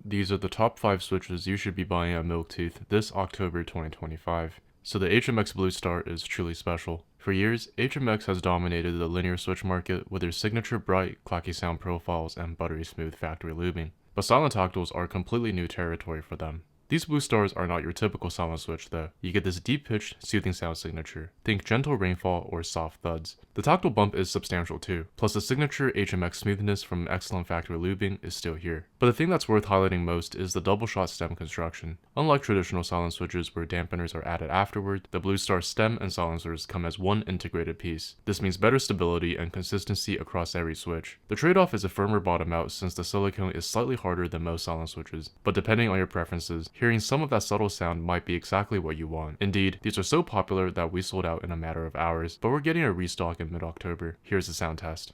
These are the top 5 switches you should be buying at Milktooth this October 2025. So the HMX Blue Star is truly special. For years, HMX has dominated the linear switch market with their signature bright, clacky sound profiles and buttery smooth factory lubing. But silent octals are completely new territory for them. These Blue Stars are not your typical silent switch though. You get this deep-pitched, soothing sound signature. Think gentle rainfall or soft thuds. The tactile bump is substantial too, plus the signature HMX smoothness from excellent factory lubing is still here. But the thing that's worth highlighting most is the double shot stem construction. Unlike traditional silent switches where dampeners are added afterward, the Blue Star stem and silencers come as one integrated piece. This means better stability and consistency across every switch. The trade-off is a firmer bottom out since the silicone is slightly harder than most silent switches, but depending on your preferences, hearing some of that subtle sound might be exactly what you want. Indeed, these are so popular that we sold out in a matter of hours, but we're getting a restock in mid-October. Here's the sound test.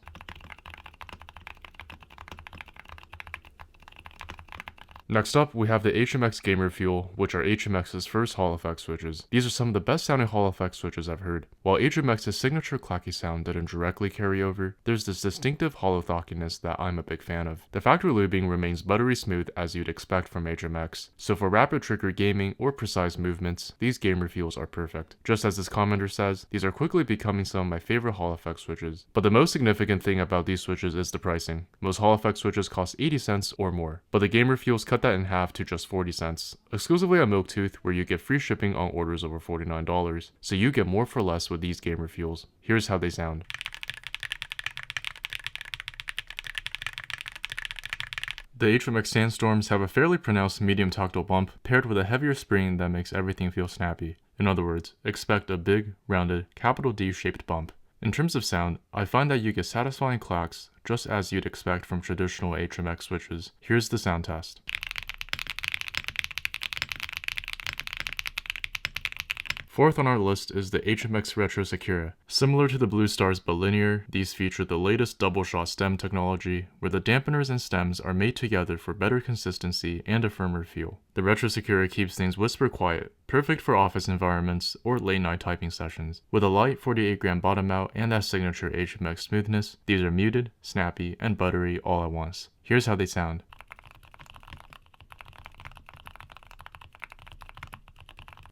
Next up, we have the HMX Gamer Fuel, which are HMX's first Hall effect switches. These are some of the best sounding Hall effect switches I've heard. While HMX's signature clacky sound didn't directly carry over, there's this distinctive hollow thockiness that I'm a big fan of. The factory lubing remains buttery smooth as you'd expect from HMX, so for rapid trigger gaming or precise movements, these Gamer Fuels are perfect. Just as this commenter says, these are quickly becoming some of my favorite Hall effect switches. But the most significant thing about these switches is the pricing. Most Hall effect switches cost 80 cents or more, but the Gamer Fuels cut that in half to just 40 cents, exclusively on Milktooth, where you get free shipping on orders over $49, so you get more for less with these Gamer Fuels. Here's how they sound. The HMX Sandstorms have a fairly pronounced medium tactile bump paired with a heavier spring that makes everything feel snappy. In other words, expect a big, rounded, capital D shaped bump. In terms of sound, I find that you get satisfying clacks just as you'd expect from traditional HMX switches. Here's the sound test. Fourth on our list is the HMX Retro Sakura. Similar to the Blue Stars but linear, these feature the latest double shot stem technology, where the dampeners and stems are made together for better consistency and a firmer feel. The Retro Sakura keeps things whisper quiet, perfect for office environments or late night typing sessions. With a light 48-gram bottom out and that signature HMX smoothness, these are muted, snappy, and buttery all at once. Here's how they sound.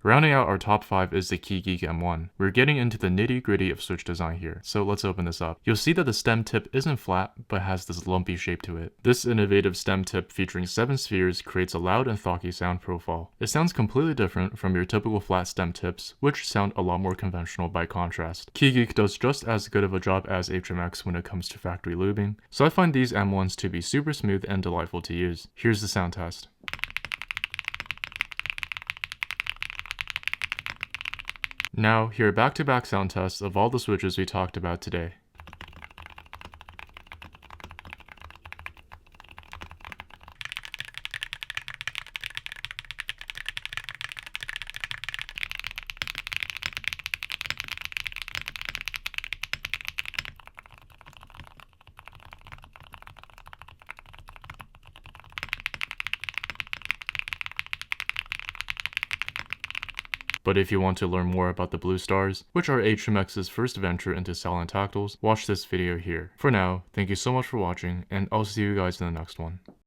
Rounding out our top 5 is the KeyGeek M1. We're getting into the nitty gritty of switch design here, so let's open this up. You'll see that the stem tip isn't flat, but has this lumpy shape to it. This innovative stem tip featuring 7 spheres creates a loud and thocky sound profile. It sounds completely different from your typical flat stem tips, which sound a lot more conventional by contrast. KeyGeek does just as good of a job as HMX when it comes to factory lubing, so I find these M1s to be super smooth and delightful to use. Here's the sound test. Now, here are back-to-back sound tests of all the switches we talked about today. But if you want to learn more about the Blue Stars, which are HMX's first venture into silent tactiles, watch this video here. For now, thank you so much for watching, and I'll see you guys in the next one.